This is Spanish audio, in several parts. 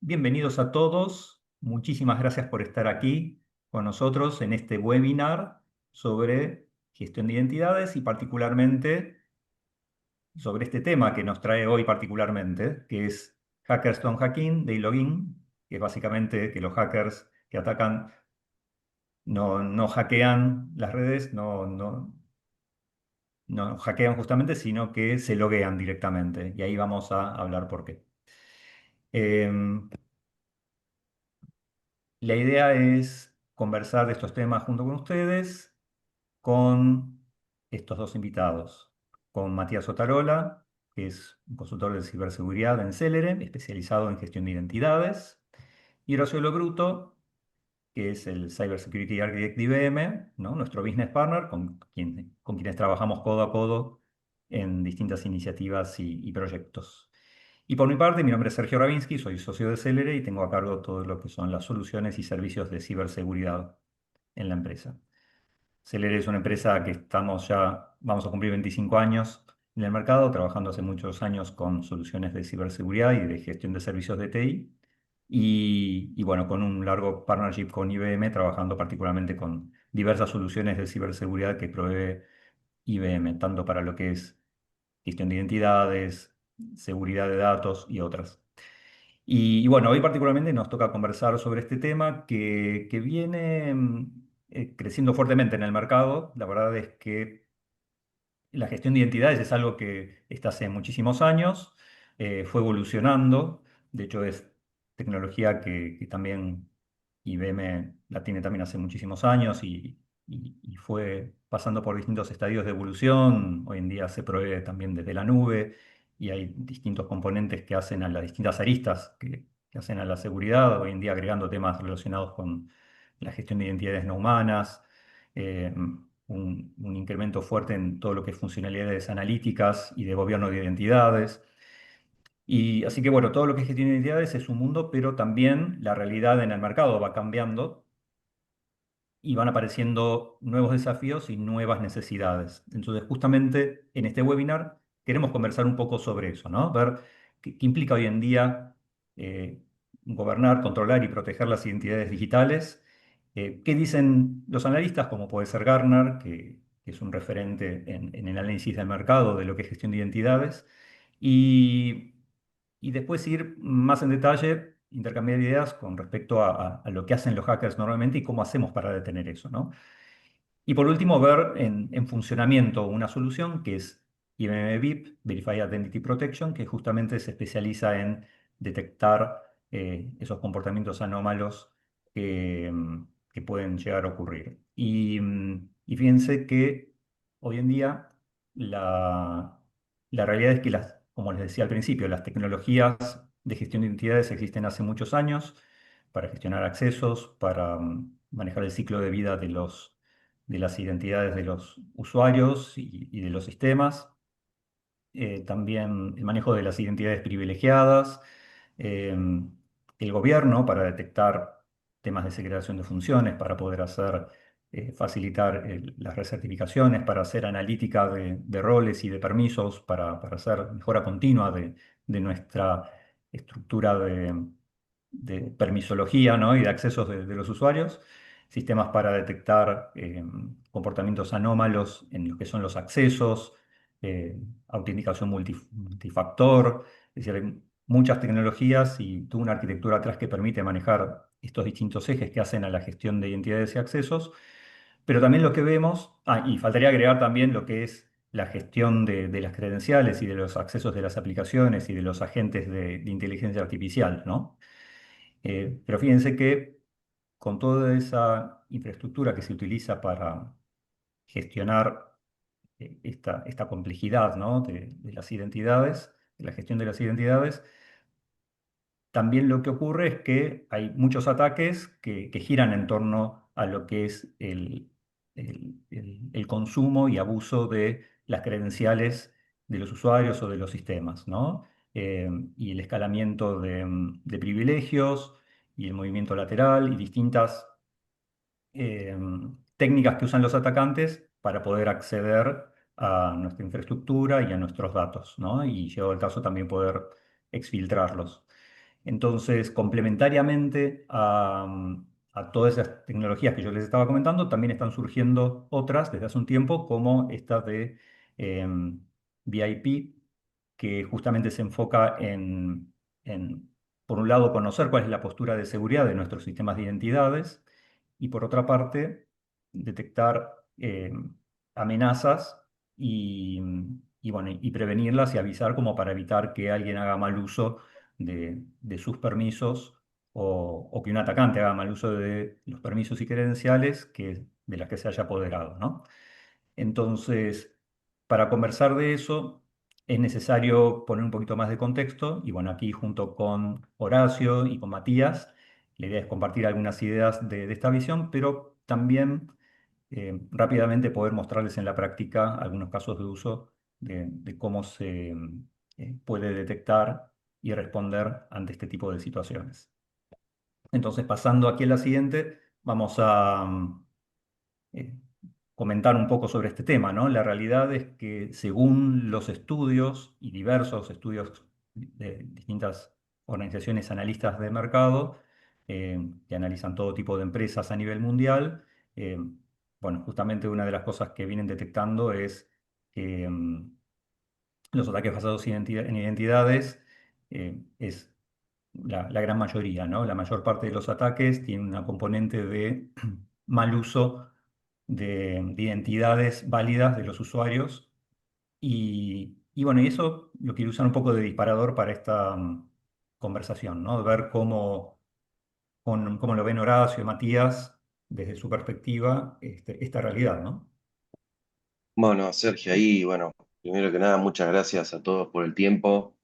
Bienvenidos a todos. Muchísimas gracias por estar aquí con nosotros en este webinar sobre gestión de identidades y particularmente sobre este tema que nos trae hoy particularmente, que es Hackers Don't Hacking, Day Login, que es básicamente que los hackers que atacan no hackean las redes, no hackean justamente, sino que se loguean directamente. Y ahí vamos a hablar por qué. Em, La idea es conversar de estos temas junto con ustedes, con estos dos invitados, con Matías Otarola, que es un consultor de ciberseguridad en Celere, especializado en gestión de identidades, y Graciela Bruto, que es el Cybersecurity Architect de IBM, ¿no? Nuestro business partner, con quienes trabajamos codo a codo en distintas iniciativas y proyectos. Y por mi parte, mi nombre es Sergio Ravinsky, soy socio de Celere y tengo a cargo todo lo que son las soluciones y servicios de ciberseguridad en la empresa. Celere es una empresa que vamos a cumplir 25 años en el mercado, trabajando hace muchos años con soluciones de ciberseguridad y de gestión de servicios de TI. Y bueno, con un largo partnership con IBM, trabajando particularmente con diversas soluciones de ciberseguridad que provee IBM, tanto para lo que es gestión de identidades, seguridad de datos y otras. Y bueno, hoy particularmente nos toca conversar sobre este tema que viene creciendo fuertemente en el mercado. La verdad es que la gestión de identidades es algo que está hace muchísimos años, fue evolucionando, de hecho es tecnología que también IBM la tiene también hace muchísimos años y fue pasando por distintos estadios de evolución. Hoy en día se provee también desde la nube y hay distintos componentes que hacen a las distintas aristas que hacen a la seguridad, hoy en día agregando temas relacionados con la gestión de identidades no humanas. eh, un incremento fuerte en todo lo que es funcionalidades analíticas y de gobierno de identidades. Y así que bueno, todo lo que es gestión de identidades es un mundo, pero también la realidad en el mercado va cambiando y van apareciendo nuevos desafíos y nuevas necesidades. Entonces, justamente en este webinar queremos conversar un poco sobre eso, ¿no? Ver qué implica hoy en día eh, gobernar, controlar y proteger las identidades digitales. ¿Qué dicen los analistas, como puede ser Gartner, que es un referente en el análisis del mercado de lo que es gestión de identidades? Y, y después ir más en detalle, intercambiar ideas con respecto a lo que hacen los hackers normalmente y cómo hacemos para detener eso, ¿no? Y por último, ver en funcionamiento una solución que es IBM VIP, Verified Identity Protection, que justamente se especializa en detectar esos comportamientos anómalos que pueden llegar a ocurrir. Y fíjense que hoy en día la, la realidad es que como les decía al principio, las tecnologías de gestión de identidades existen hace muchos años para gestionar accesos, para manejar el ciclo de vida de las identidades de los usuarios y de los sistemas. También el manejo de las identidades privilegiadas, eh, el gobierno para detectar temas de segregación de funciones, para poder facilitar las recertificaciones, para hacer analítica de roles y de permisos, para hacer mejora continua de nuestra estructura de permisología, ¿no? Y de accesos de los usuarios, sistemas para detectar comportamientos anómalos en lo que son los accesos, autenticación multifactor, es decir, hay muchas tecnologías y toda una arquitectura atrás que permite manejar estos distintos ejes que hacen a la gestión de identidades y accesos, pero también lo que vemos, y faltaría agregar también lo que es la gestión de las credenciales y de los accesos de las aplicaciones y de los agentes de inteligencia artificial, ¿no? Pero fíjense que con toda esa infraestructura que se utiliza para gestionar esta complejidad, ¿no? de las identidades, de la gestión de las identidades, también lo que ocurre es que hay muchos ataques que giran en torno a lo que es el consumo y abuso de las credenciales de los usuarios o de los sistemas, ¿no? Y el escalamiento de privilegios y el movimiento lateral y distintas eh, técnicas que usan los atacantes para poder acceder a nuestra infraestructura y a nuestros datos, ¿no? Y llegado el caso también poder exfiltrarlos. Entonces, complementariamente a todas esas tecnologías que yo les estaba comentando, también están surgiendo otras desde hace un tiempo, como esta de VIP, que justamente se enfoca en, por un lado, conocer cuál es la postura de seguridad de nuestros sistemas de identidades y, por otra parte, detectar amenazas y, bueno, y prevenirlas y avisar como para evitar que alguien haga mal uso de sus permisos o que un atacante haga mal uso de los permisos y credenciales de las que se haya apoderado, ¿no? Entonces, para conversar de eso, es necesario poner un poquito más de contexto y bueno, aquí junto con Horacio y con Matías, la idea es compartir algunas ideas de esta visión, pero también rápidamente poder mostrarles en la práctica algunos casos de uso de cómo se puede detectar y responder ante este tipo de situaciones. Entonces, pasando aquí a la siguiente, vamos a eh, comentar un poco sobre este tema, ¿no? La realidad es que según los estudios y diversos estudios de distintas organizaciones analistas de mercado, que analizan todo tipo de empresas a nivel mundial, eh, bueno, justamente una de las cosas que vienen detectando es que los ataques basados en identidades es la gran mayoría, ¿no? La mayor parte de los ataques tienen una componente de mal uso de identidades válidas de los usuarios. Y bueno, y eso lo quiero usar un poco de disparador para esta conversación, ¿no? De ver cómo lo ven Horacio y Matías desde su perspectiva esta realidad, ¿no? Bueno, Sergio, ahí, bueno, primero que nada, muchas gracias a todos por el tiempo.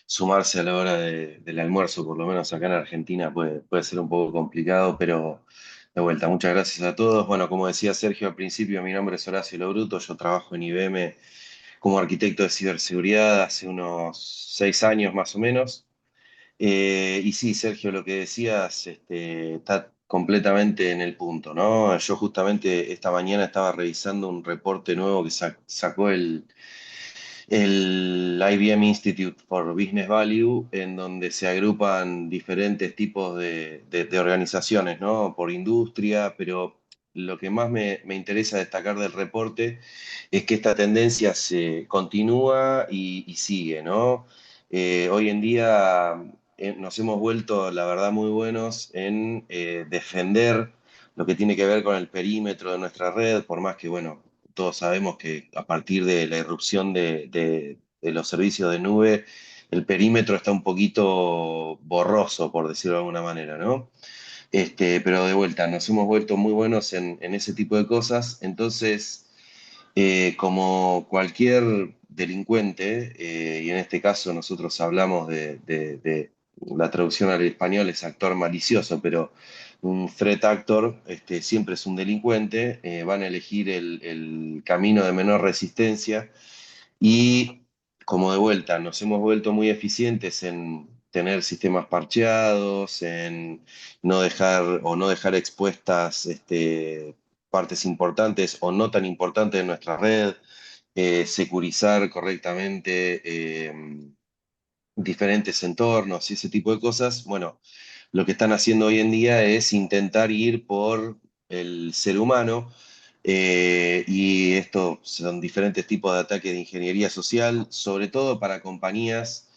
Sumarse a la hora del almuerzo, por lo menos acá en Argentina, puede ser un poco complicado, pero de vuelta, muchas gracias a todos. Bueno, como decía Sergio al principio, mi nombre es Horacio Lobruto, yo trabajo en IBM como arquitecto de ciberseguridad hace unos 6 años más o menos. Y sí, Sergio, lo que decías, está completamente en el punto, ¿no? Yo justamente esta mañana estaba revisando un reporte nuevo que sacó el IBM Institute for Business Value, en donde se agrupan diferentes tipos de organizaciones, ¿no? Por industria, pero lo que más me interesa destacar del reporte es que esta tendencia se continúa y sigue, ¿no? Hoy en día nos hemos vuelto, la verdad, muy buenos en defender lo que tiene que ver con el perímetro de nuestra red, por más que, bueno, todos sabemos que a partir de la irrupción de los servicios de nube, el perímetro está un poquito borroso, por decirlo de alguna manera, ¿no? Pero de vuelta, nos hemos vuelto muy buenos en ese tipo de cosas. Entonces, como cualquier delincuente, y en este caso nosotros hablamos de la traducción al español es actor malicioso, pero un threat actor siempre es un delincuente, van a elegir el camino de menor resistencia y como de vuelta nos hemos vuelto muy eficientes en tener sistemas parcheados, en no dejar expuestas partes importantes o no tan importantes de nuestra red, securizar correctamente diferentes entornos y ese tipo de cosas. Bueno, lo que están haciendo hoy en día es intentar ir por el ser humano, y esto son diferentes tipos de ataques de ingeniería social, sobre todo para compañías.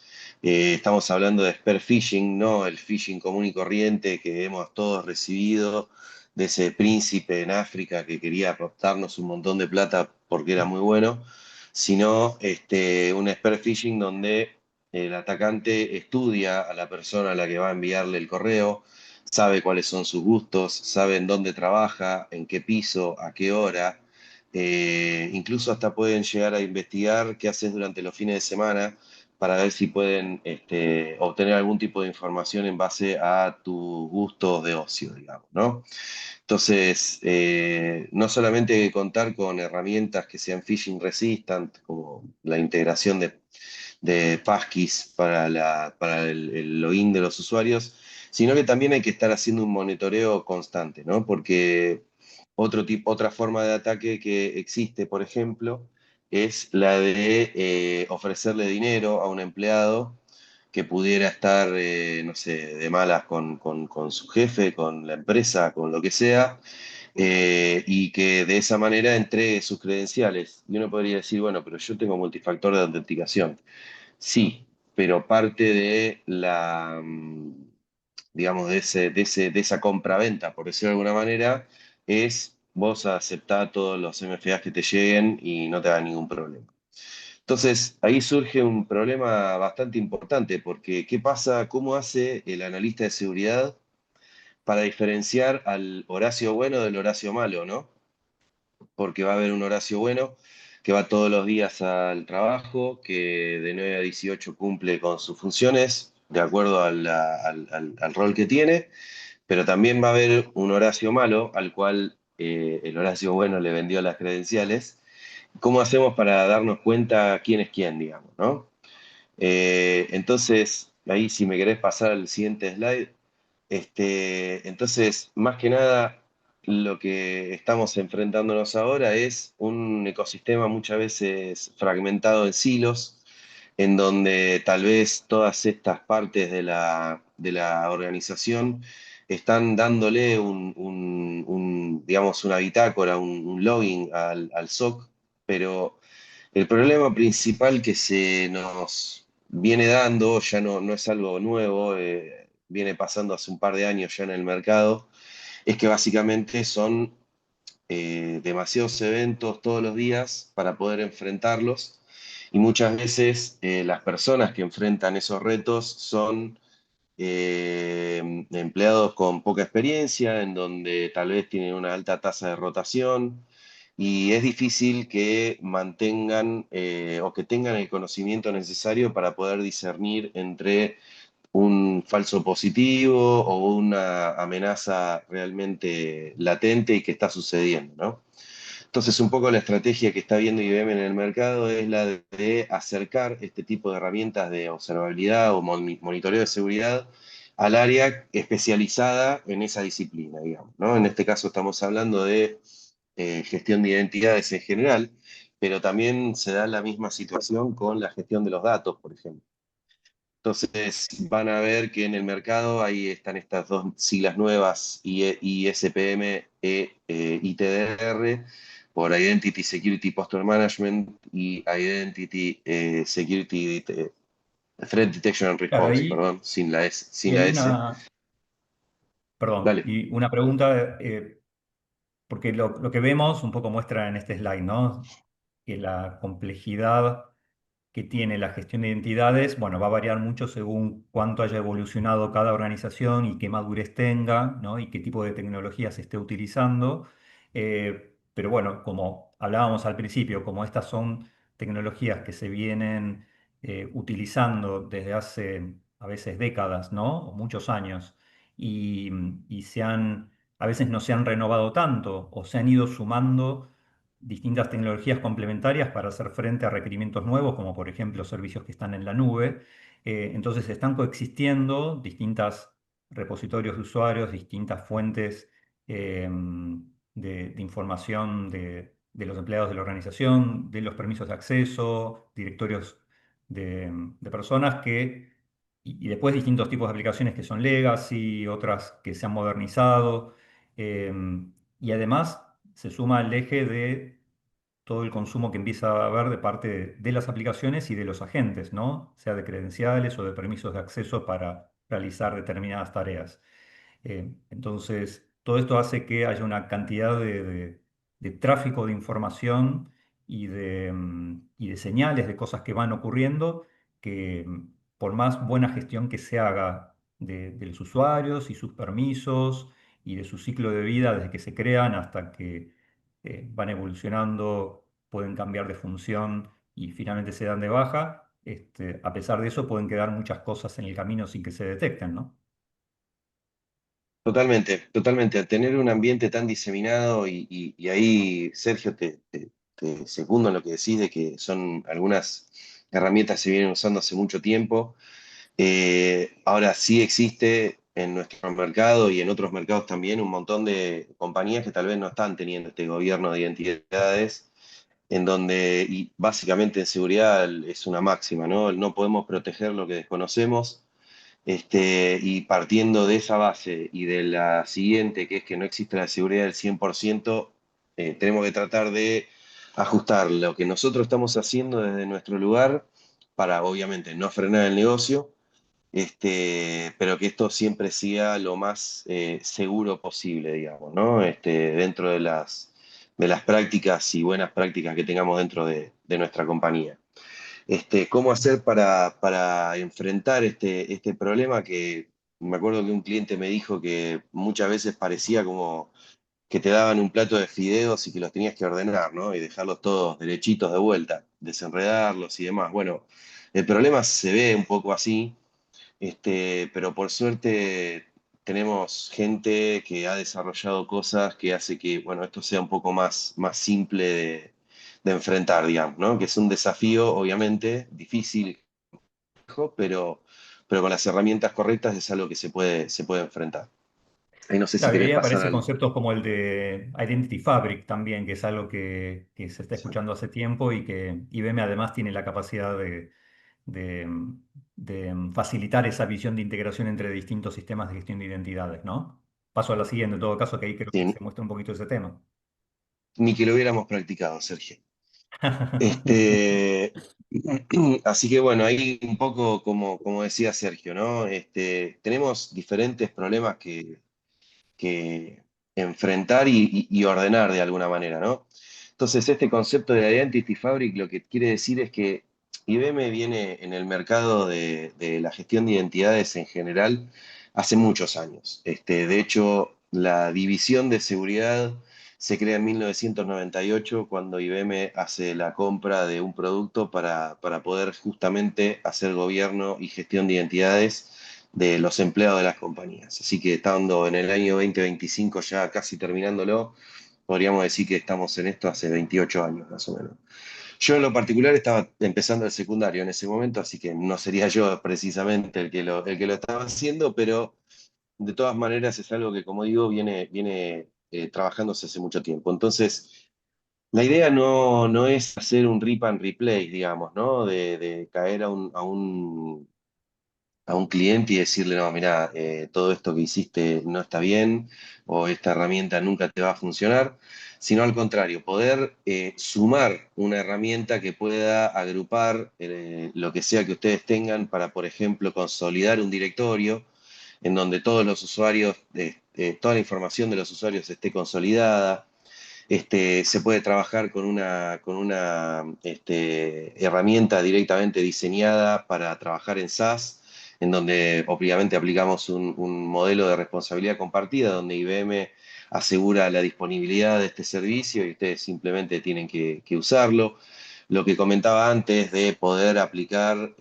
Estamos hablando de spear phishing, no el phishing común y corriente que hemos todos recibido de ese príncipe en África que quería apostarnos un montón de plata porque era muy bueno, sino un spear phishing donde el atacante estudia a la persona a la que va a enviarle el correo, sabe cuáles son sus gustos, sabe en dónde trabaja, en qué piso, a qué hora. Incluso hasta pueden llegar a investigar qué haces durante los fines de semana para ver si pueden obtener algún tipo de información en base a tus gustos de ocio, digamos, ¿no? Entonces, no solamente hay que contar con herramientas que sean phishing resistant, como la integración de passkeys para el login de los usuarios, sino que también hay que estar haciendo un monitoreo constante, ¿no? Porque otra forma de ataque que existe, por ejemplo, es la de ofrecerle dinero a un empleado que pudiera estar, no sé, de malas con su jefe, con la empresa, con lo que sea, y que de esa manera entregue sus credenciales. Y uno podría decir, bueno, pero yo tengo multifactor de autenticación. Sí, pero parte de la, digamos, de esa compra-venta, por decirlo de alguna manera, es vos aceptar todos los MFAs que te lleguen y no te haga ningún problema. Entonces, ahí surge un problema bastante importante, porque ¿qué pasa? ¿Cómo hace el analista de seguridad para diferenciar al Horacio bueno del Horacio malo, ¿no? Porque va a haber un Horacio bueno que va todos los días al trabajo, que de 9 a 18 cumple con sus funciones, de acuerdo al rol que tiene, pero también va a haber un Horacio malo, al cual el Horacio bueno le vendió las credenciales. ¿Cómo hacemos para darnos cuenta quién es quién, digamos, ¿no? Entonces, ahí si me querés pasar al siguiente slide, entonces, más que nada, lo que estamos enfrentándonos ahora es un ecosistema muchas veces fragmentado en silos, en donde tal vez todas estas partes de la organización están dándole digamos, una bitácora, un login al SOC, pero el problema principal que se nos viene dando, ya no es algo nuevo, viene pasando hace un par de años ya en el mercado, es que básicamente son demasiados eventos todos los días para poder enfrentarlos y muchas veces las personas que enfrentan esos retos son empleados con poca experiencia, en donde tal vez tienen una alta tasa de rotación y es difícil que mantengan o que tengan el conocimiento necesario para poder discernir entre un falso positivo o una amenaza realmente latente y que está sucediendo, ¿no? Entonces, un poco la estrategia que está viendo IBM en el mercado es la de acercar este tipo de herramientas de observabilidad o monitoreo de seguridad al área especializada en esa disciplina, digamos, ¿no? En este caso estamos hablando de gestión de identidades en general, pero también se da la misma situación con la gestión de los datos, por ejemplo. Entonces van a ver que en el mercado ahí están estas dos siglas nuevas, ISPM ITDR, por Identity Security Posture Management y Identity Security Threat Detection and Claro, Response, ahí, perdón, sin la S, y sin la hay S. perdón, Dale. y una pregunta, porque lo que vemos un poco muestra en este slide, ¿no? Que la complejidad que tiene la gestión de identidades, bueno, va a variar mucho según cuánto haya evolucionado cada organización y qué madurez tenga, ¿no? Y qué tipo de tecnología se esté utilizando. Pero bueno, como hablábamos al principio, como estas son tecnologías que se vienen utilizando desde hace a veces décadas, ¿no? O muchos años, y, y a veces no se han renovado tanto o se han ido sumando distintas tecnologías complementarias para hacer frente a requerimientos nuevos, como por ejemplo servicios que están en la nube. Entonces están coexistiendo distintas repositorios de usuarios, distintas fuentes de información de los empleados de la organización, de los permisos de acceso, directorios de personas y después distintos tipos de aplicaciones que son legacy, otras que se han modernizado. Y además se suma el eje de todo el consumo que empieza a haber de parte de las aplicaciones y de los agentes, ¿no? Sea de credenciales o de permisos de acceso para realizar determinadas tareas. Entonces, todo esto hace que haya una cantidad de tráfico de información y de señales de cosas que van ocurriendo que por más buena gestión que se haga de los usuarios y sus permisos y de su ciclo de vida desde que se crean hasta que van evolucionando, pueden cambiar de función y finalmente se dan de baja, a pesar de eso pueden quedar muchas cosas en el camino sin que se detecten, ¿no? Totalmente, totalmente. Al tener un ambiente tan diseminado y ahí, Sergio, te secundo en lo que decís de que son algunas herramientas que se vienen usando hace mucho tiempo. Ahora sí existe en nuestro mercado y en otros mercados también un montón de compañías que tal vez no están teniendo este gobierno de identidades en donde, y básicamente en seguridad es una máxima, ¿no? No podemos proteger lo que desconocemos. Y partiendo de esa base y de la siguiente, que es que no existe la seguridad del 100%, tenemos que tratar de ajustar lo que nosotros estamos haciendo desde nuestro lugar para, obviamente, no frenar el negocio, pero que esto siempre sea lo más seguro posible, digamos, ¿no? Dentro de las prácticas y buenas prácticas que tengamos dentro de nuestra compañía. ¿Cómo hacer para enfrentar este problema que me acuerdo que un cliente me dijo que muchas veces parecía como que te daban un plato de fideos y que los tenías que ordenar, ¿no? Y dejarlos todos derechitos de vuelta, desenredarlos y demás. Bueno, el problema se ve un poco así, pero por suerte tenemos gente que ha desarrollado cosas que hace que, bueno, esto sea un poco más simple de enfrentar, digamos, ¿no? Que es un desafío, obviamente, difícil, pero con las herramientas correctas es algo que se puede enfrentar. Ahí no sé si Claro, y querés ahí pasar aparecen al... conceptos como el de Identity Fabric también, que es algo que se está Sí. escuchando hace tiempo y que IBM además tiene la capacidad de, facilitar esa visión de integración entre distintos sistemas de gestión de identidades, ¿no? Paso a la siguiente, en todo caso, que ahí creo que Sí, se muestra un poquito ese tema. ni que lo hubiéramos practicado, Sergio. Este, así que bueno, ahí un poco como decía Sergio, ¿no? Tenemos diferentes problemas que enfrentar y ordenar de alguna manera, ¿no? Entonces, este concepto de Identity Fabric lo que quiere decir es que IBM viene en el mercado de la gestión de identidades en general hace muchos años. De hecho, la división de seguridad se crea en 1998 cuando IBM hace la compra de un producto para poder justamente hacer gobierno y gestión de identidades de los empleados de las compañías. Así que estando en el año 2025 ya casi terminándolo, podríamos decir que estamos en esto hace 28 años más o menos. Yo en lo particular estaba empezando el secundario en ese momento, así que no sería yo precisamente el que lo estaba haciendo, pero de todas maneras es algo que, como digo, viene trabajándose hace mucho tiempo. Entonces, la idea no es hacer un rip and replace, digamos, ¿no? De caer a un cliente y decirle, no, mira, todo esto que hiciste no está bien o esta herramienta nunca te va a funcionar, sino al contrario, poder sumar una herramienta que pueda agrupar lo que sea que ustedes tengan para, por ejemplo, consolidar un directorio en donde todos los usuarios, toda la información de los usuarios esté consolidada. Se puede trabajar con una herramienta directamente diseñada para trabajar en SaaS, en donde obviamente aplicamos un modelo de responsabilidad compartida, donde IBM asegura la disponibilidad de este servicio y ustedes simplemente tienen que usarlo. Lo que comentaba antes de poder aplicar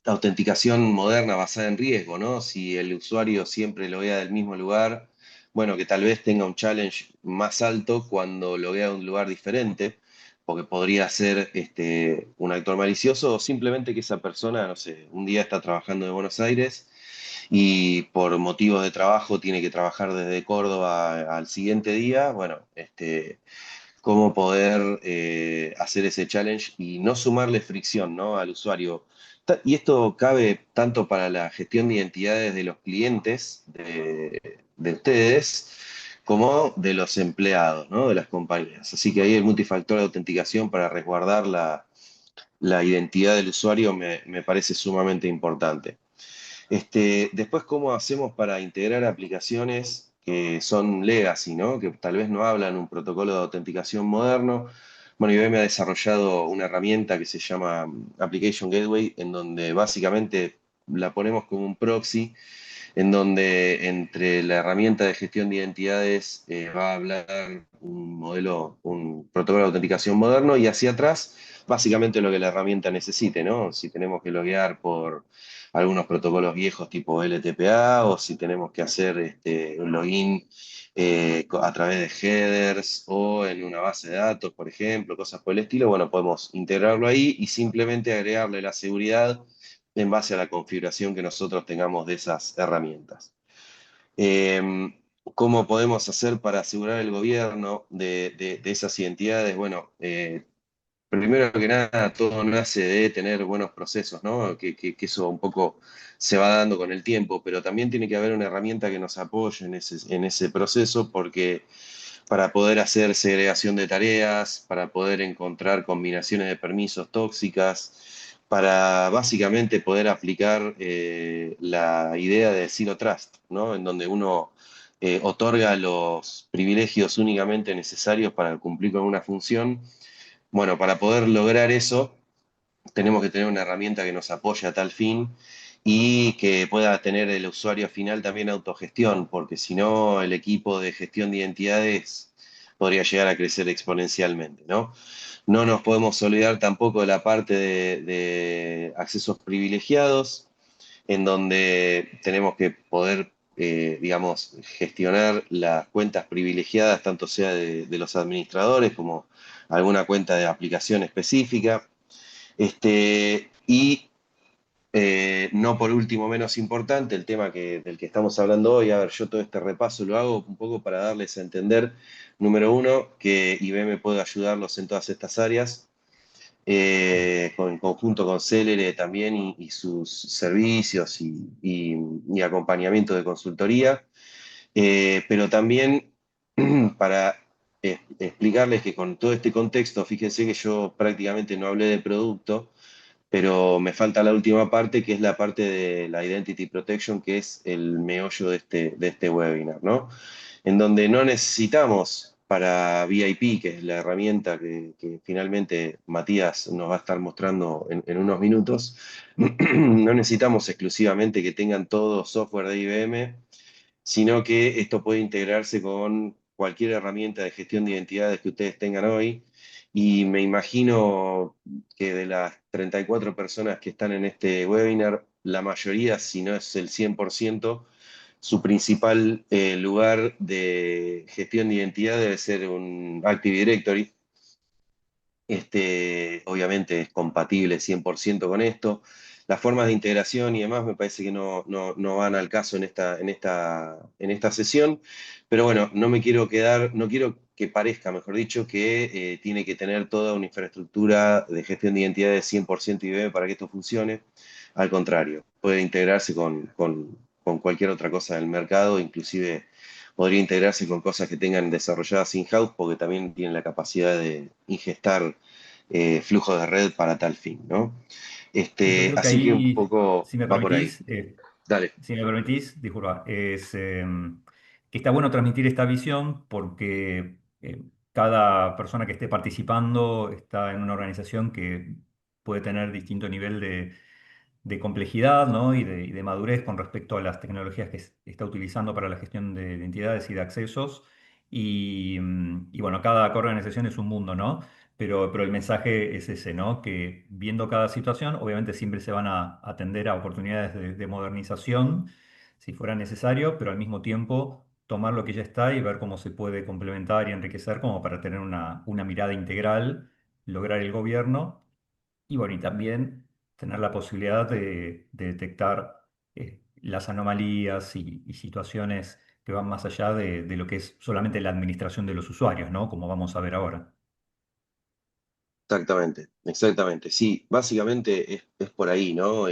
autenticación moderna basada en riesgo, ¿no? Si el usuario siempre lo vea del mismo lugar, bueno, que tal vez tenga un challenge más alto cuando lo vea de un lugar diferente, porque podría ser un actor malicioso o simplemente que esa persona, no sé, un día está trabajando de Buenos Aires y por motivos de trabajo tiene que trabajar desde Córdoba al siguiente día, bueno, cómo poder hacer ese challenge y no sumarle fricción, ¿no? Al usuario. Y esto cabe tanto para la gestión de identidades de los clientes de ustedes como de los empleados, ¿no? De las compañías. Así que ahí el multifactor de autenticación para resguardar la identidad del usuario me parece sumamente importante. Después, ¿cómo hacemos para integrar aplicaciones que son legacy, ¿no? Que tal vez no hablan un protocolo de autenticación moderno? Bueno, IBM ha desarrollado una herramienta que se llama Application Gateway, en donde básicamente la ponemos como un proxy, en donde entre la herramienta de gestión de identidades va a hablar un modelo, un protocolo de autenticación moderno y hacia atrás, básicamente lo que la herramienta necesite, ¿no? Si tenemos que loguear por algunos protocolos viejos tipo LTPA o si tenemos que hacer un login a través de headers o en una base de datos, por ejemplo, cosas por el estilo, bueno, podemos integrarlo ahí y simplemente agregarle la seguridad en base a la configuración que nosotros tengamos de esas herramientas. Eh, ¿Cómo podemos hacer para asegurar el gobierno de esas identidades? Bueno, primero que nada, todo nace de tener buenos procesos, ¿no? Que eso un poco se va dando con el tiempo, pero también tiene que haber una herramienta que nos apoye en ese proceso, porque para poder hacer segregación de tareas, para poder encontrar combinaciones de permisos tóxicas, para básicamente poder aplicar la idea de Zero Trust, ¿no? En donde uno otorga los privilegios únicamente necesarios para cumplir con una función. Bueno, para poder lograr eso, tenemos que tener una herramienta que nos apoye a tal fin y que pueda tener el usuario final también autogestión, porque si no, el equipo de gestión de identidades podría llegar a crecer exponencialmente, ¿no? No nos podemos olvidar tampoco de la parte de accesos privilegiados, en donde tenemos que poder, digamos, gestionar las cuentas privilegiadas, tanto sea de los administradores como alguna cuenta de aplicación específica. Y no por último menos importante, el tema del que estamos hablando hoy. A ver, yo todo este repaso lo hago un poco para darles a entender, número uno, que IBM puede ayudarlos en todas estas áreas, en conjunto con Celere también y sus servicios y acompañamiento de consultoría. Pero también para explicarles que con todo este contexto, fíjense que yo prácticamente no hablé de producto, pero me falta la última parte, que es la parte de la Identity Protection, que es el meollo de este webinar, ¿no? En donde no necesitamos para VIP, que es la herramienta que finalmente Matías nos va a estar mostrando en unos minutos, no necesitamos exclusivamente que tengan todo software de IBM, sino que esto puede integrarse con cualquier herramienta de gestión de identidades que ustedes tengan hoy. Y me imagino que de las 34 personas que están en este webinar, la mayoría, si no es el 100%, su principal lugar de gestión de identidad debe ser un Active Directory. Obviamente es compatible 100% con esto. Las formas de integración y demás me parece que no van al caso en esta sesión, pero bueno, no me quiero quedar, no quiero que parezca, mejor dicho, que tiene que tener toda una infraestructura de gestión de identidades 100% IBM para que esto funcione. Al contrario, puede integrarse con cualquier otra cosa del mercado, inclusive podría integrarse con cosas que tengan desarrolladas in-house, porque también tienen la capacidad de ingestar flujos de red para tal fin, ¿no? Sí, yo creo que Así que un ahí, poco si me va por ahí. permitís, Dale. disculpa, que está bueno transmitir esta visión porque cada persona que esté participando está en una organización que puede tener distinto nivel de complejidad, ¿no? y de madurez con respecto a las tecnologías que está utilizando para la gestión de identidades y de accesos. Y bueno, cada organización es un mundo, ¿no? Pero el mensaje es ese, ¿no? Que viendo cada situación, obviamente siempre se van a atender a oportunidades de modernización, si fuera necesario, pero al mismo tiempo tomar lo que ya está y ver cómo se puede complementar y enriquecer como para tener una mirada integral, lograr el gobierno y bueno, y también tener la posibilidad de detectar las anomalías y situaciones que van más allá de lo que es solamente la administración de los usuarios, ¿no? Como vamos a ver ahora. Exactamente, exactamente. Sí, básicamente es por ahí, ¿no?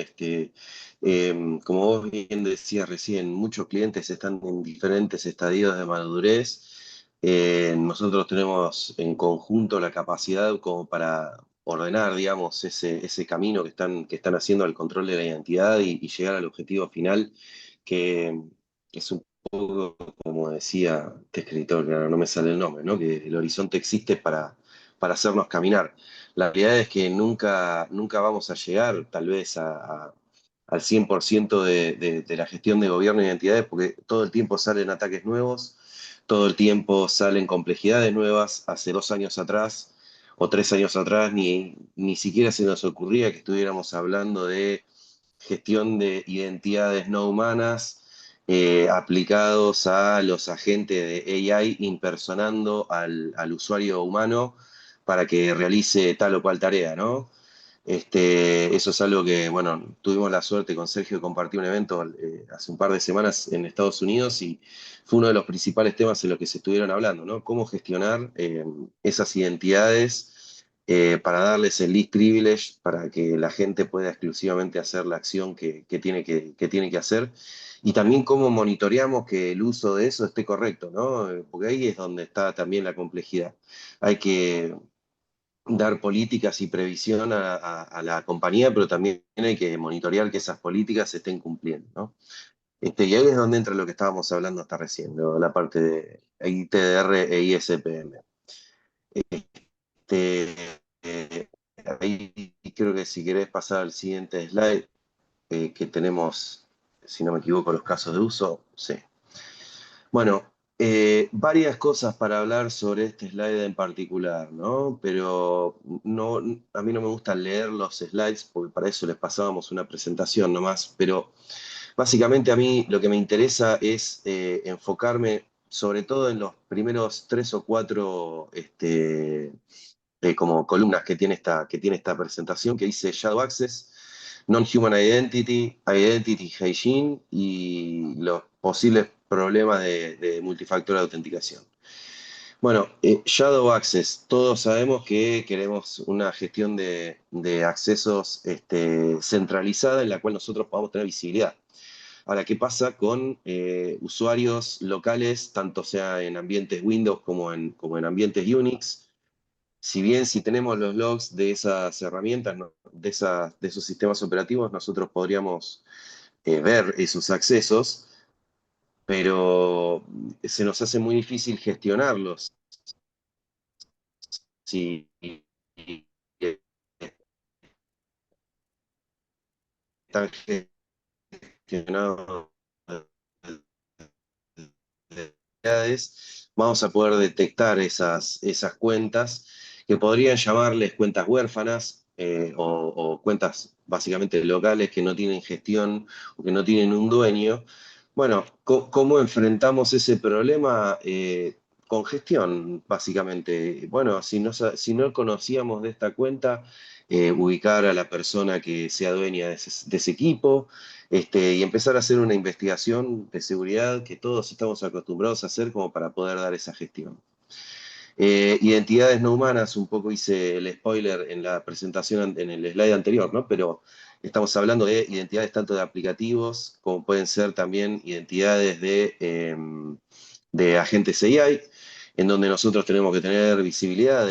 Como vos bien decías recién, muchos clientes están en diferentes estadios de madurez. Nosotros tenemos en conjunto la capacidad como para ordenar, digamos, ese camino que están haciendo al control de la identidad y llegar al objetivo final, que es un poco como decía este escritor, que ahora no me sale el nombre, ¿no? Que el horizonte existe para hacernos caminar. La realidad es que nunca vamos a llegar tal vez al 100% de la gestión de gobierno y identidades, porque todo el tiempo salen ataques nuevos, todo el tiempo salen complejidades nuevas. Hace 2 años atrás o 3 años atrás ni siquiera se nos ocurría que estuviéramos hablando de gestión de identidades no humanas aplicados a los agentes de AI impersonando al usuario humano para que realice tal o cual tarea, ¿no? Eso es algo que, bueno, tuvimos la suerte con Sergio de compartir un evento hace un par de semanas en Estados Unidos y fue uno de los principales temas en los que se estuvieron hablando, ¿no? Cómo gestionar esas identidades para darles el least privilege, para que la gente pueda exclusivamente hacer la acción que tiene que hacer. Y también cómo monitoreamos que el uso de eso esté correcto, ¿no? Porque ahí es donde está también la complejidad. Hay que dar políticas y previsión a la compañía, pero también hay que monitorear que esas políticas se estén cumpliendo, ¿no? Y ahí es donde entra lo que estábamos hablando hasta recién, ¿no? La parte de ITDR e ISPM. Este, eh, Ahí creo que si querés pasar al siguiente slide, que tenemos, si no me equivoco, los casos de uso, sí. Bueno, varias cosas para hablar sobre este slide en particular, ¿no? Pero no, a mí no me gusta leer los slides porque para eso les pasábamos una presentación nomás, pero básicamente a mí lo que me interesa es enfocarme sobre todo en los primeros tres o cuatro como columnas que tiene esta presentación, que dice Shadow Access, Non-Human Identity, Identity Hygiene y los posibles problemas de multifactor de autenticación. Bueno, Shadow Access, todos sabemos que queremos una gestión de accesos centralizada en la cual nosotros podamos tener visibilidad. Ahora, ¿qué pasa con usuarios locales, tanto sea en ambientes Windows como en ambientes Unix? Si bien si tenemos los logs de esas herramientas, ¿no? De esos sistemas operativos, nosotros podríamos ver esos accesos, pero se nos hace muy difícil gestionarlos. Si están gestionados, vamos a poder detectar esas cuentas que podrían llamarles cuentas huérfanas o cuentas básicamente locales que no tienen gestión o que no tienen un dueño. Bueno, ¿cómo enfrentamos ese problema? Con gestión, básicamente. Bueno, si no conocíamos de esta cuenta, ubicar a la persona que sea dueña de ese equipo, y empezar a hacer una investigación de seguridad que todos estamos acostumbrados a hacer como para poder dar esa gestión. Identidades no humanas, un poco hice el spoiler en la presentación, en el slide anterior, ¿no? Pero estamos hablando de identidades tanto de aplicativos como pueden ser también identidades de agentes AI, en donde nosotros tenemos que tener visibilidad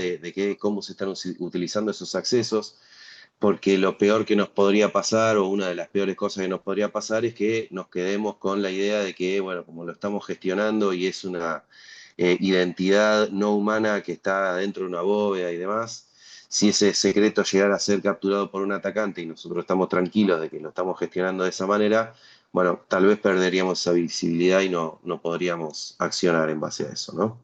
cómo se están utilizando esos accesos, porque lo peor que nos podría pasar, o una de las peores cosas que nos podría pasar, es que nos quedemos con la idea de que, bueno, como lo estamos gestionando y es una identidad no humana que está dentro de una bóveda y demás, si ese secreto llegara a ser capturado por un atacante y nosotros estamos tranquilos de que lo estamos gestionando de esa manera, bueno, tal vez perderíamos esa visibilidad y no podríamos accionar en base a eso, ¿no?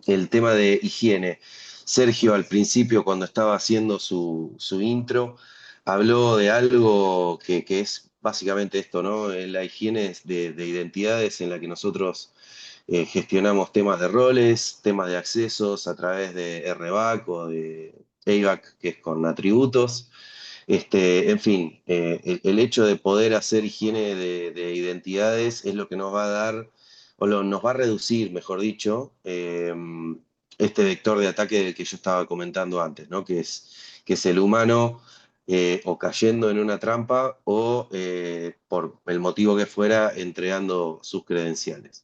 El tema de higiene. Sergio al principio, cuando estaba haciendo su intro, habló de algo que es básicamente esto, ¿no? La higiene de identidades en la que nosotros gestionamos temas de roles, temas de accesos a través de RBAC o de ABAC, que es con atributos. En fin, el hecho de poder hacer higiene de identidades es lo que nos va a dar, nos va a reducir, mejor dicho, este vector de ataque del que yo estaba comentando antes, ¿no? Que es el humano o cayendo en una trampa o por el motivo que fuera entregando sus credenciales.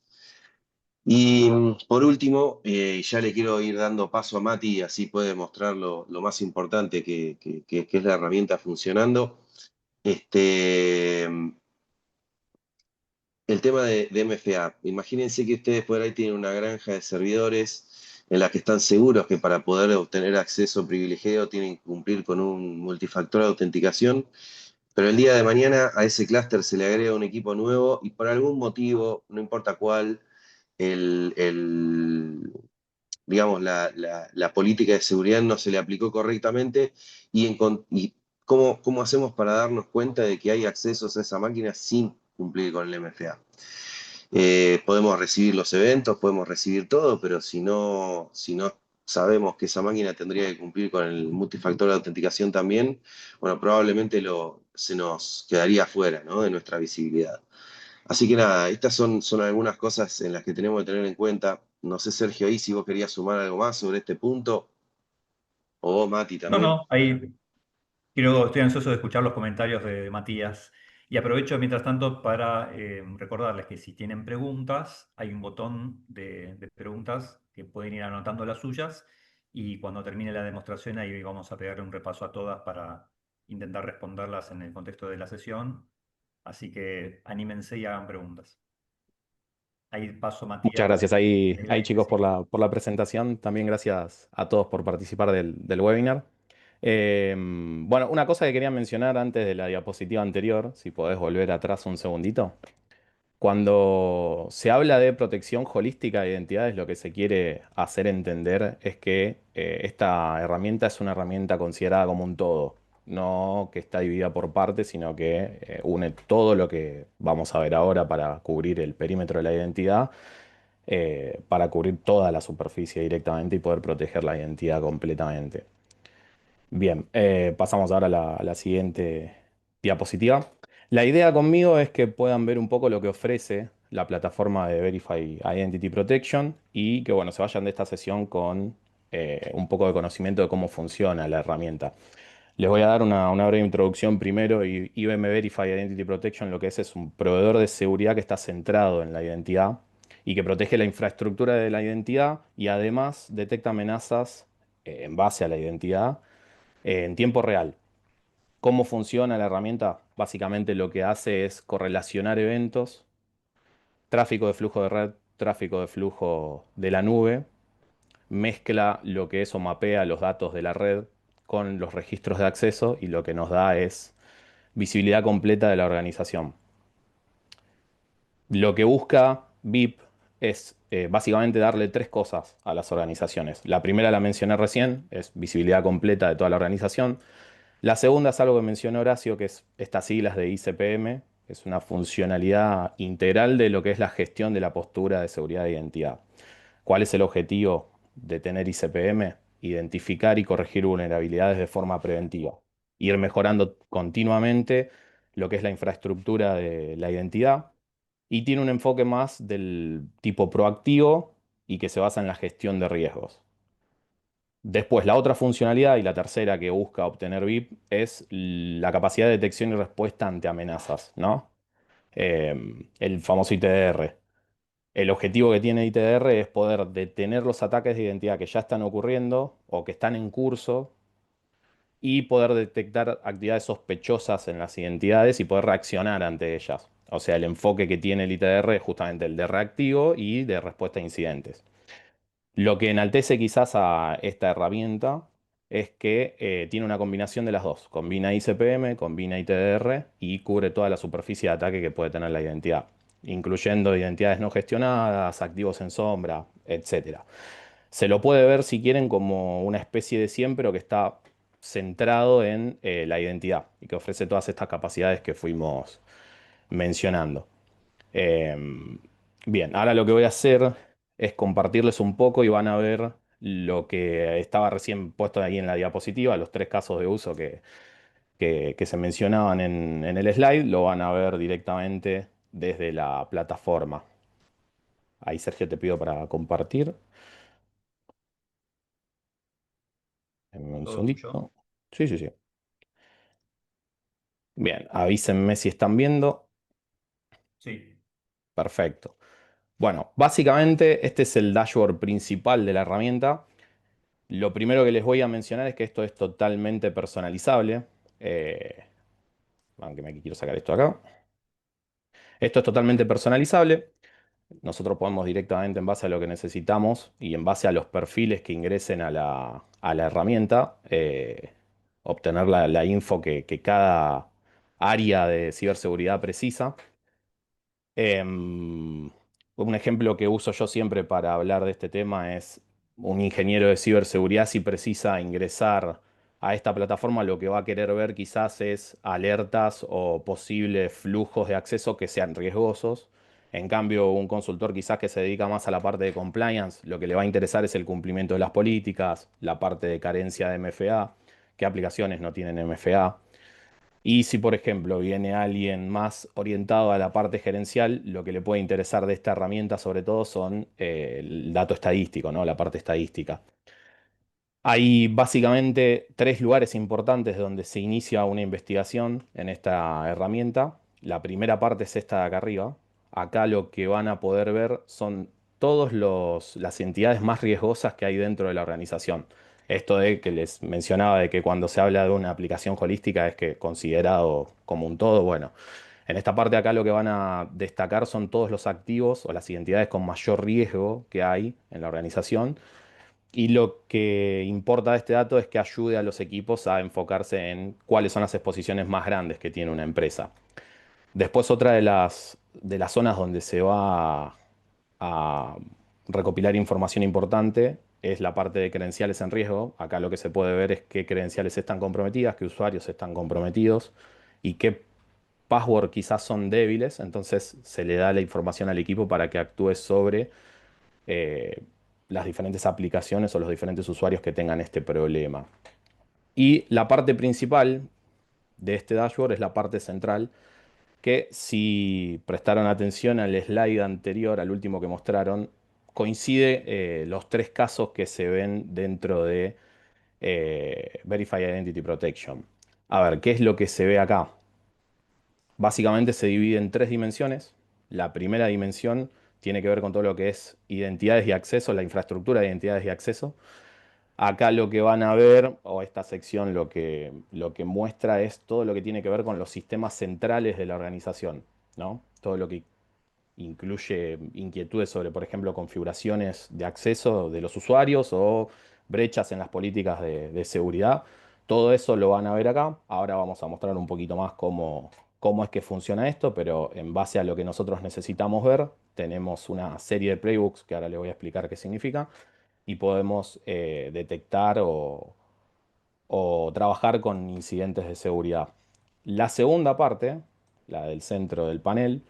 Y por último, ya le quiero ir dando paso a Mati, así puede mostrar lo más importante que es la herramienta funcionando. Este, el tema de MFA. Imagínense que ustedes por ahí tienen una granja de servidores en la que están seguros que para poder obtener acceso privilegiado tienen que cumplir con un multifactor de autenticación, pero el día de mañana a ese clúster se le agrega un equipo nuevo y por algún motivo, no importa cuál, el, digamos, la política de seguridad no se le aplicó correctamente y cómo hacemos para darnos cuenta de que hay accesos a esa máquina sin cumplir con el MFA. Podemos recibir los eventos, podemos recibir todo, pero si no sabemos que esa máquina tendría que cumplir con el multifactor de autenticación también, bueno, probablemente se nos quedaría fuera, ¿no? De nuestra visibilidad. Así que nada, estas son algunas cosas en las que tenemos que tener en cuenta. No sé, Sergio, ahí si vos querías sumar algo más sobre este punto, o vos, Mati, No, también. no, ahí estoy ansioso de escuchar los comentarios de Matías y aprovecho mientras tanto para recordarles que si tienen preguntas, hay un botón de preguntas que pueden ir anotando las suyas y cuando termine la demostración ahí vamos a pegarle un repaso a todas para intentar responderlas en el contexto de la sesión. Así que anímense y hagan preguntas. Ahí paso, Muchas Matías, gracias ahí el slide que chicos por sigue. por la presentación. También gracias a todos por participar del webinar. Bueno, una cosa que quería mencionar antes de la diapositiva anterior, si podés volver atrás un segundito. Cuando se habla de protección holística de identidades, lo que se quiere hacer entender es que esta herramienta es una herramienta considerada como un todo, no que está dividida por partes, sino que une todo lo que vamos a ver ahora para cubrir el perímetro de la identidad, para cubrir toda la superficie directamente y poder proteger la identidad completamente. Bien, pasamos ahora a a la siguiente diapositiva. La idea conmigo es que puedan ver un poco lo que ofrece la plataforma de Verify Identity Protection y que bueno, se vayan de esta sesión con un poco de conocimiento de cómo funciona la herramienta. Les voy a dar una breve introducción primero. IBM Verify Identity Protection lo que es un proveedor de seguridad que está centrado en la identidad y que protege la infraestructura de la identidad y además detecta amenazas en base a la identidad en tiempo real. ¿Cómo funciona la herramienta? Básicamente lo que hace es correlacionar eventos, tráfico de flujo de red, tráfico de flujo de la nube, mezcla lo que es o mapea los datos de la red con los registros de acceso y lo que nos da es visibilidad completa de la organización. Lo que busca VIP es básicamente darle tres cosas a las organizaciones. La primera la mencioné recién, es visibilidad completa de toda la organización. La segunda es algo que mencionó Horacio, que es estas siglas de ICPM, que es una funcionalidad integral de lo que es la gestión de la postura de seguridad de identidad. ¿Cuál es el objetivo de tener ICPM? Identificar y corregir vulnerabilidades de forma preventiva. Ir mejorando continuamente lo que es la infraestructura de la identidad y tiene un enfoque más del tipo proactivo y que se basa en la gestión de riesgos. Después, la otra funcionalidad y la tercera que busca obtener VIP es la capacidad de detección y respuesta ante amenazas, ¿no? El famoso ITDR. El objetivo que tiene ITDR es poder detener los ataques de identidad que ya están ocurriendo o que están en curso y poder detectar actividades sospechosas en las identidades y poder reaccionar ante ellas. O sea, el enfoque que tiene el ITDR es justamente el de reactivo y de respuesta a incidentes. Lo que enaltece quizás a esta herramienta es que tiene una combinación de las dos. Combina ICPM, combina ITDR y cubre toda la superficie de ataque que puede tener la identidad, incluyendo identidades no gestionadas, activos en sombra, etcétera. Se lo puede ver si quieren como una especie de 100, pero que está centrado en la identidad y que ofrece todas estas capacidades que fuimos mencionando. Em, Bien, ahora lo que voy a hacer es compartirles un poco y van a ver lo que estaba recién puesto ahí en la diapositiva, los tres casos de uso que se mencionaban en el slide, lo van a ver directamente desde la plataforma. Ahí, Sergio, te pido para compartir. Un Todo tuyo. segundito. Sí, sí, sí. Bien, avísenme si están viendo. Sí. Perfecto. Bueno, básicamente este es el dashboard principal de la herramienta. Lo primero que les voy a mencionar es que esto es totalmente personalizable. Eh, Aunque me quiero sacar esto acá. Esto es totalmente personalizable. Nosotros podemos directamente en base a lo que necesitamos y en base a los perfiles que ingresen a a la herramienta, obtener la info que cada área de ciberseguridad precisa. Un ejemplo que uso yo siempre para hablar de este tema es un ingeniero de ciberseguridad si precisa ingresar a esta plataforma, lo que va a querer ver quizás es alertas o posibles flujos de acceso que sean riesgosos En cambio, un consultor quizás que se dedica más a la parte de compliance, lo que le va a interesar es el cumplimiento de las políticas, la parte de carencia de MFA, qué aplicaciones no tienen MFA. Y si, por ejemplo, viene alguien más orientado a la parte gerencial, lo que le puede interesar de esta herramienta sobre todo son el dato estadístico, ¿no? La parte estadística. Hay básicamente tres lugares importantes donde se inicia una investigación en esta herramienta. La primera parte es esta de acá arriba. Acá lo que van a poder ver son todas las entidades más riesgosas que hay dentro de la organización. Esto de que les mencionaba de que cuando se habla de una aplicación holística es que considerado como un todo, bueno, en esta parte acá lo que van a destacar son todos los activos o las identidades con mayor riesgo que hay en la organización y lo que importa de este dato es que ayude a los equipos a enfocarse en cuáles son las exposiciones más grandes que tiene una empresa. Después otra de las zonas donde se va a recopilar información importante es la parte de credenciales en riesgo. Acá lo que se puede ver es qué credenciales están comprometidas, qué usuarios están comprometidos y qué password quizás son débiles. Entonces se le da la información al equipo para que actúe sobre eh, las diferentes aplicaciones o los diferentes usuarios que tengan este problema. Y la parte principal de este dashboard es la parte central, que si prestaron atención al slide anterior, al último que mostraron, coincide los tres casos que se ven dentro de Verified Identity Protection. A ver, ¿qué es lo que se ve acá? Básicamente se divide en tres dimensiones. La primera dimensión tiene que ver con todo lo que es identidades y acceso, la infraestructura de identidades y acceso. Acá lo que van a ver, o esta sección lo que muestra es todo lo que tiene que ver con los sistemas centrales de la organización, ¿no? Todo lo que incluye inquietudes sobre, por ejemplo, configuraciones de acceso de los usuarios o brechas en las políticas de seguridad. Todo eso lo van a ver acá. Ahora vamos a mostrar un poquito más cómo es que funciona esto, pero en base a lo que nosotros necesitamos ver, tenemos una serie de playbooks que ahora les voy a explicar qué significa y podemos detectar o trabajar con incidentes de seguridad. La segunda parte, la del centro del panel,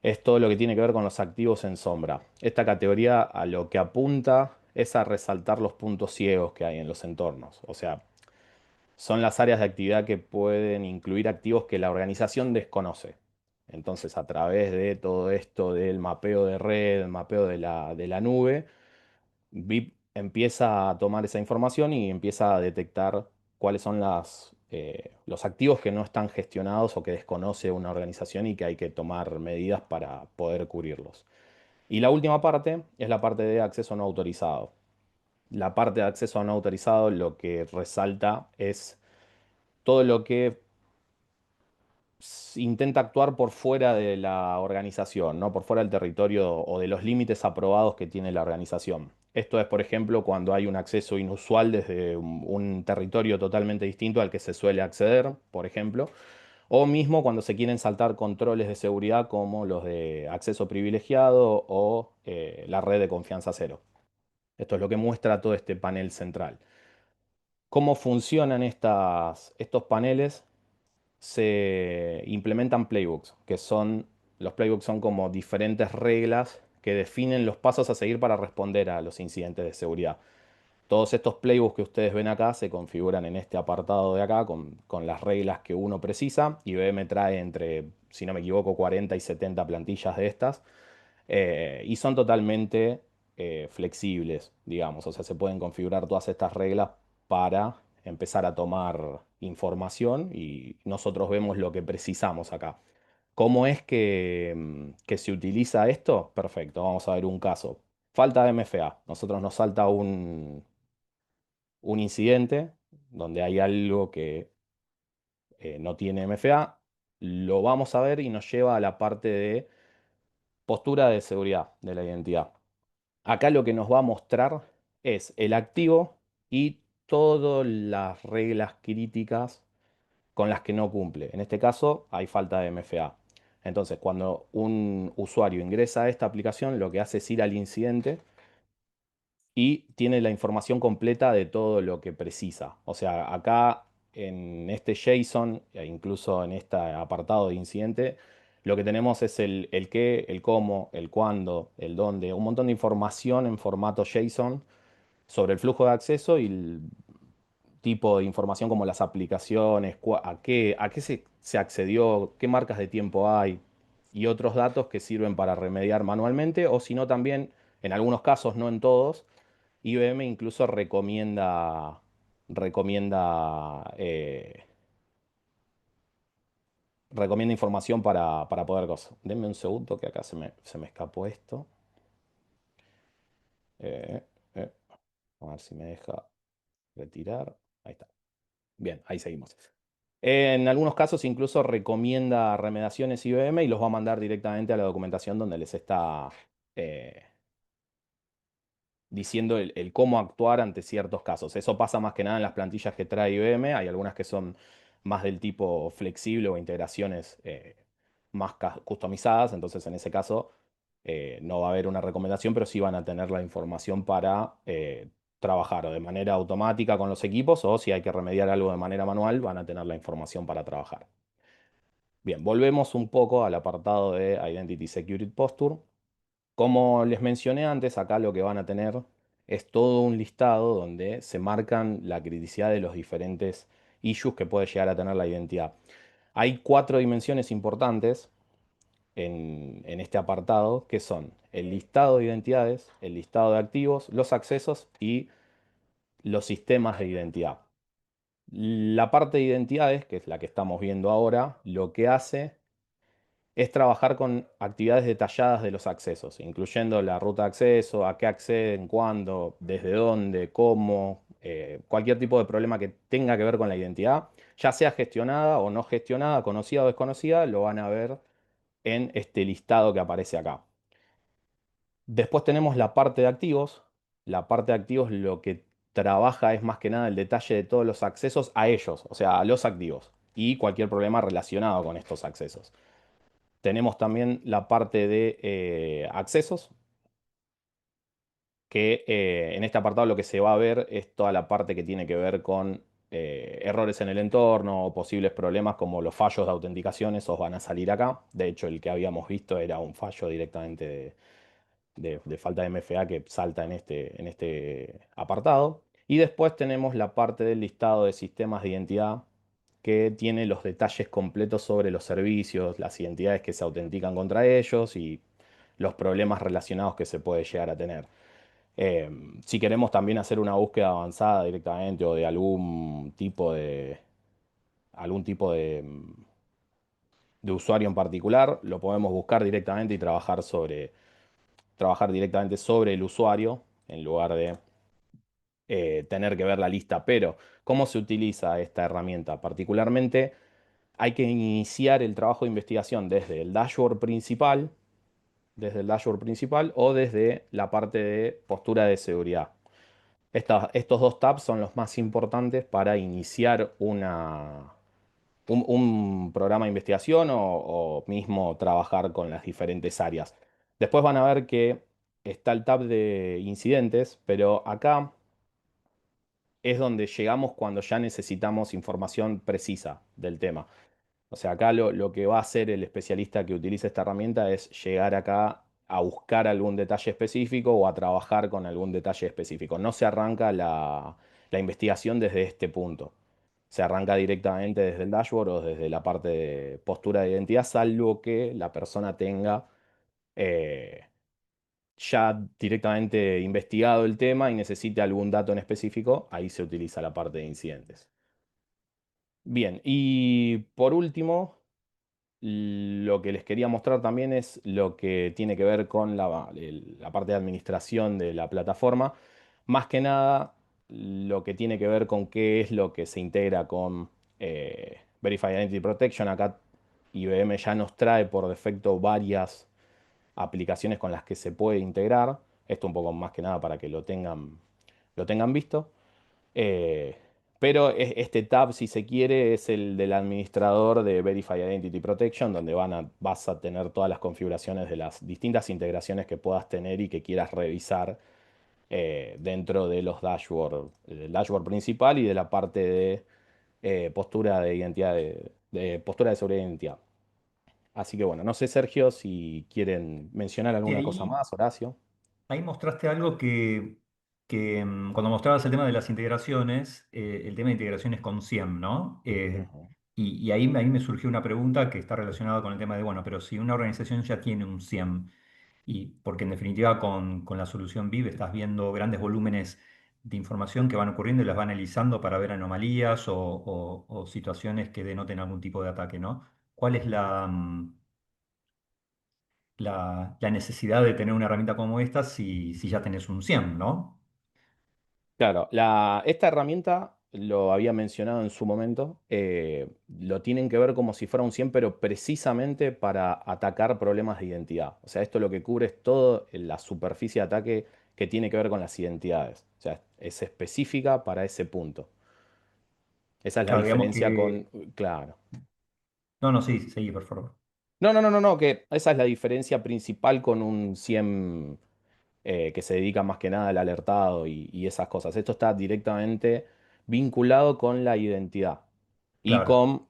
es todo lo que tiene que ver con los activos en sombra. Esta categoría a lo que apunta es a resaltar los puntos ciegos que hay en los entornos. O sea, son las áreas de actividad que pueden incluir activos que la organización desconoce. Entonces, a través de todo esto del mapeo de red, mapeo de la nube, VIP empieza a tomar esa información y empieza a detectar cuáles son los activos que no están gestionados o que desconoce una organización y que hay que tomar medidas para poder cubrirlos. Y la última parte es la parte de acceso no autorizado. La parte de acceso no autorizado lo que resalta es todo lo que intenta actuar por fuera de la organización, ¿no? Por fuera del territorio o de los límites aprobados que tiene la organización. Esto es, por ejemplo, cuando hay un acceso inusual desde un territorio totalmente distinto al que se suele acceder, por ejemplo, o mismo cuando se quieren saltar controles de seguridad como los de acceso privilegiado o la red de confianza cero. Esto es lo que muestra todo este panel central. ¿Cómo funcionan estos paneles? Se implementan playbooks, los playbooks son como diferentes reglas que definen los pasos a seguir para responder a los incidentes de seguridad. Todos estos playbooks que ustedes ven acá se configuran en este apartado de acá con las reglas que uno precisa. IBM trae entre, si no me equivoco, 40 y 70 plantillas de estas y son totalmente flexibles, digamos. O sea, se pueden configurar todas estas reglas para empezar a tomar información y nosotros vemos lo que precisamos acá. ¿Cómo es que se utiliza esto? Perfecto, vamos a ver un caso. Falta de MFA. Nosotros nos salta un incidente donde hay algo que no tiene MFA. Lo vamos a ver y nos lleva a la parte de postura de seguridad de la identidad. Acá lo que nos va a mostrar es el activo y todas las reglas críticas con las que no cumple. En este caso hay falta de MFA. Entonces, cuando un usuario ingresa a esta aplicación, lo que hace es ir al incidente y tiene la información completa de todo lo que precisa. O sea, acá en este JSON, e incluso en este apartado de incidente, Lo que tenemos es el qué, el cómo, el cuándo, el dónde, un montón de información en formato JSON sobre el flujo de acceso y el tipo de información como las aplicaciones, a qué se accedió, qué marcas de tiempo hay y otros datos que sirven para remediar manualmente o si no también, en algunos casos, no en todos, IBM incluso recomienda, recomienda información para poder cosas. Denme un segundo que acá se me escapó esto. Eh, eh, a ver si me deja retirar. Ahí está. Bien, ahí seguimos. En algunos casos incluso recomienda remediaciones IBM y los va a mandar directamente a la documentación donde les está eh, diciendo el cómo actuar ante ciertos casos. Eso pasa más que nada en las plantillas que trae IBM. Hay algunas que son más del tipo flexible o integraciones más customizadas. Entonces, en ese caso, no va a haber una recomendación, pero sí van a tener la información para trabajar o de manera automática con los equipos o si hay que remediar algo de manera manual, van a tener la información para trabajar. Bien, volvemos un poco al apartado de Identity Security Posture. Como les mencioné antes, acá lo que van a tener es todo un listado donde se marcan la criticidad de los diferentes issues que puede llegar a tener la identidad. Hay 4 dimensiones importantes en este apartado que son el listado de identidades, el listado de activos, los accesos y los sistemas de identidad. La parte de identidades, que es la que estamos viendo ahora, lo que hace es trabajar con actividades detalladas de los accesos, incluyendo la ruta de acceso, a qué acceden, cuándo, desde dónde, cómo, cualquier tipo de problema que tenga que ver con la identidad, ya sea gestionada o no gestionada, conocida o desconocida, lo van a ver en este listado que aparece acá. Después tenemos la parte de activos. La parte de activos lo que trabaja es más que nada el detalle de todos los accesos a ellos, o sea, a los activos y cualquier problema relacionado con estos accesos. Tenemos también la parte de accesos, que en este apartado lo que se va a ver es toda la parte que tiene que ver con errores en el entorno o posibles problemas como los fallos de autenticación, esos van a salir acá. De hecho, el que habíamos visto era un fallo directamente de falta de MFA que salta en este apartado. Y después tenemos la parte del listado de sistemas de identidad que tiene los detalles completos sobre los servicios, las identidades que se autentican contra ellos y los problemas relacionados que se puede llegar a tener. Eh, si queremos también hacer una búsqueda avanzada directamente o de algún tipo de usuario en particular, lo podemos buscar directamente y trabajar directamente sobre el usuario en lugar de tener que ver la lista. Pero, ¿cómo se utiliza esta herramienta? Particularmente, hay que iniciar el trabajo de investigación desde el dashboard principal o desde la parte de postura de seguridad. Estos dos tabs son los más importantes para iniciar un programa de investigación o mismo trabajar con las diferentes áreas. Después van a ver que está el tab de incidentes, pero acá es donde llegamos cuando ya necesitamos información precisa del tema. O sea, acá lo que va a hacer el especialista que utiliza esta herramienta es llegar acá a buscar algún detalle específico o a trabajar con algún detalle específico. No se arranca la investigación desde este punto. Se arranca directamente desde el dashboard o desde la parte de postura de identidad, salvo que la persona tenga eh, ya directamente investigado el tema y necesite algún dato en específico, ahí se utiliza la parte de incidentes. Bien, y por último, lo que les quería mostrar también es lo que tiene que ver con la parte de administración de la plataforma. Más que nada, lo que tiene que ver con qué es lo que se integra con Verified Identity Protection. Acá IBM ya nos trae por defecto varias aplicaciones con las que se puede integrar. Esto un poco más que nada para que lo tengan visto. Eh, pero este tab, si se quiere, es el del administrador de Verify Identity Protection, donde vas a tener todas las configuraciones de las distintas integraciones que puedas tener y que quieras revisar dentro de los dashboard, del dashboard principal y de la parte de postura de identidad, de postura de seguridad de identidad. Así que bueno, no sé, Sergio, si quieren mencionar Sí, alguna cosa ahí, más, Horacio. ahí mostraste algo cuando mostrabas el tema de las integraciones, el tema de integraciones con SIEM, ¿no? Ujú. Y ahí me surgió una pregunta que está relacionada con el tema de, bueno, pero si una organización ya tiene un SIEM, y porque en definitiva con la solución VIP estás viendo grandes volúmenes de información que van ocurriendo y las van analizando para ver anomalías o situaciones que denoten algún tipo de ataque, ¿no? ¿Cuál es la necesidad de tener una herramienta como esta si ya tenés un SIEM, ¿no? Claro, esta herramienta, lo había mencionado en su momento, lo tienen que ver como si fuera un 100, pero precisamente para atacar problemas de identidad. O sea, esto lo que cubre es toda la superficie de ataque que tiene que ver con las identidades. O sea, es específica para ese punto. Esa es la Claro, digamos diferencia que... con... Claro. No, no, sí, seguí, por favor. No, no, no, no, no, que esa es la diferencia principal con un 100 que se dedica más que nada al alertado y esas cosas. Esto está directamente vinculado con la identidad y Claro, con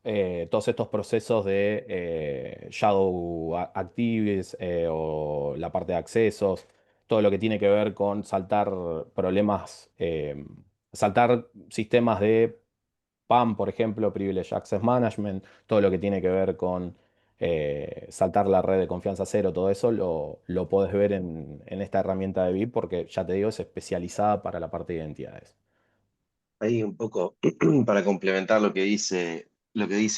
todos estos procesos de Shadow Activities o la parte de accesos, todo lo que tiene que ver con saltar problemas, saltar sistemas de PAM, por ejemplo, Privilege Access Management, todo lo que tiene que ver con saltar la red de confianza cero, todo eso lo podés ver en esta herramienta de VIP porque ya te digo, es especializada para la parte de identidades. Ahí un poco para complementar lo que dice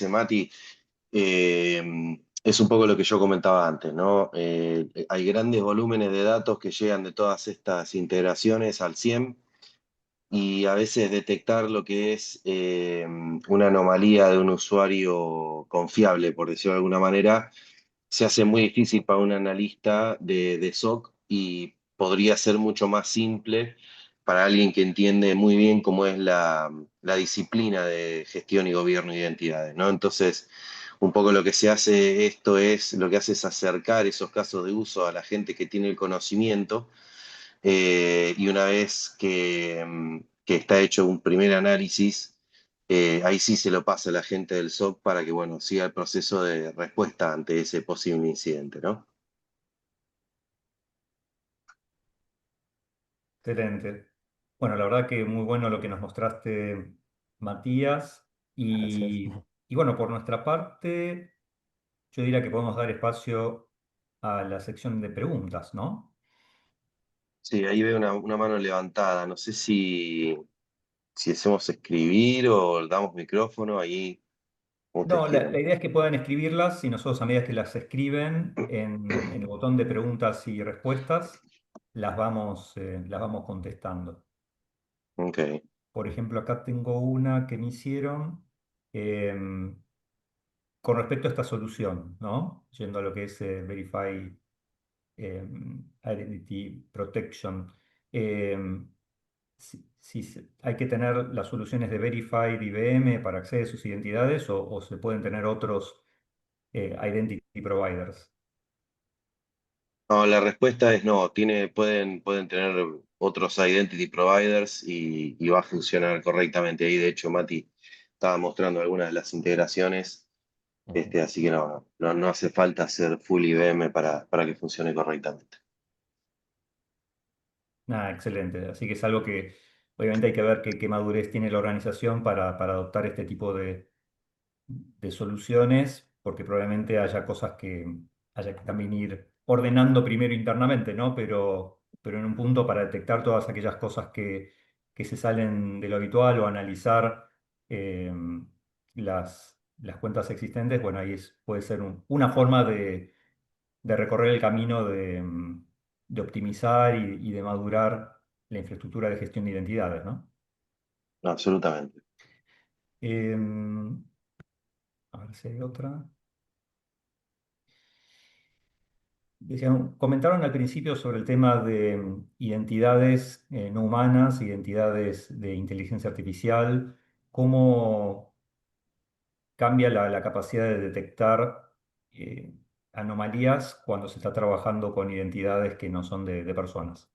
Mati, es un poco lo que yo comentaba antes, ¿no? Hay grandes volúmenes de datos que llegan de todas estas integraciones al CIEM y a veces detectar lo que es una anomalía de un usuario confiable, por decirlo de alguna manera, se hace muy difícil para un analista de SOC y podría ser mucho más simple para alguien que entiende muy bien cómo es la disciplina de gestión y gobierno de identidades, ¿no? Entonces, un poco lo que se hace esto es, lo que hace es acercar esos casos de uso a la gente que tiene el conocimiento y una vez que está hecho un primer análisis, ahí sí se lo pasa a la gente del SOC para que, bueno, siga el proceso de respuesta ante ese posible incidente, ¿no? excelente. Bueno, la verdad que muy bueno lo que nos mostraste, Matías. Gracias. Y bueno, por nuestra parte, yo diría que podemos dar espacio a la sección de preguntas, ¿no? Sí, ahí veo una mano levantada. No sé si hacemos escribir o damos micrófono, ahí como ustedes No, la quieran. idea es que puedan escribirlas y nosotros a medida que las escriben en el botón de preguntas y respuestas, las vamos contestando. Ok. Por ejemplo, acá tengo una que me hicieron con respecto a esta solución, ¿no? Yendo a lo que es Verify Identity Protection. Em, hay que tener las soluciones de Verified IBM para acceder a sus identidades o se pueden tener otros identity providers. No, la respuesta es no, pueden tener otros identity providers y va a funcionar correctamente. Ahí, de hecho, Mati estaba mostrando algunas de las integraciones, Ujú. así que no hace falta hacer full IBM para que funcione correctamente. Nada, excelente. Así que es algo que obviamente hay que ver qué madurez tiene la organización para adoptar este tipo de soluciones, porque probablemente haya cosas que haya que también ir ordenando primero internamente, ¿no? Pero en un punto para detectar todas aquellas cosas que se salen de lo habitual o analizar eh, las cuentas existentes, bueno, puede ser una forma de recorrer el camino de optimizar y de madurar la infraestructura de gestión de identidades, ¿no? Absolutamente. Em, a ver si hay otra. Comentaron al principio sobre el tema de identidades no humanas, identidades de inteligencia artificial, cómo cambia la capacidad de detectar eh, anomalías cuando se está trabajando con identidades que no son de personas.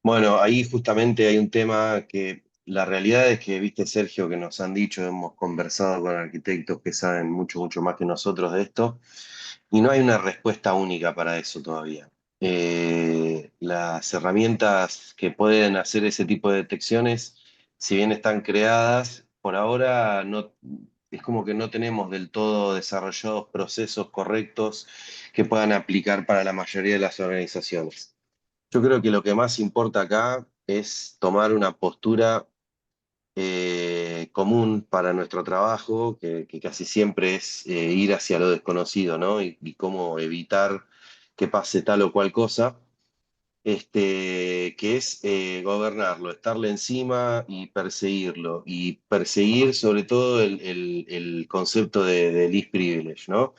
Bueno, ahí justamente hay un tema que la realidad es que, viste, Sergio, que nos han dicho, hemos conversado con arquitectos que saben mucho, mucho más que nosotros de esto, y no hay una respuesta única para eso todavía. Las herramientas que pueden hacer ese tipo de detecciones, si bien están creadas, por ahora no, es como que no tenemos del todo desarrollados procesos correctos que puedan aplicar para la mayoría de las organizaciones. Yo creo que lo que más importa acá es tomar una postura común para nuestro trabajo, que casi siempre es ir hacia lo desconocido, ¿no? Y cómo evitar que pase tal o cual cosa, que es gobernarlo, estarle encima y perseguir sobre todo el concepto de least privilege, ¿no?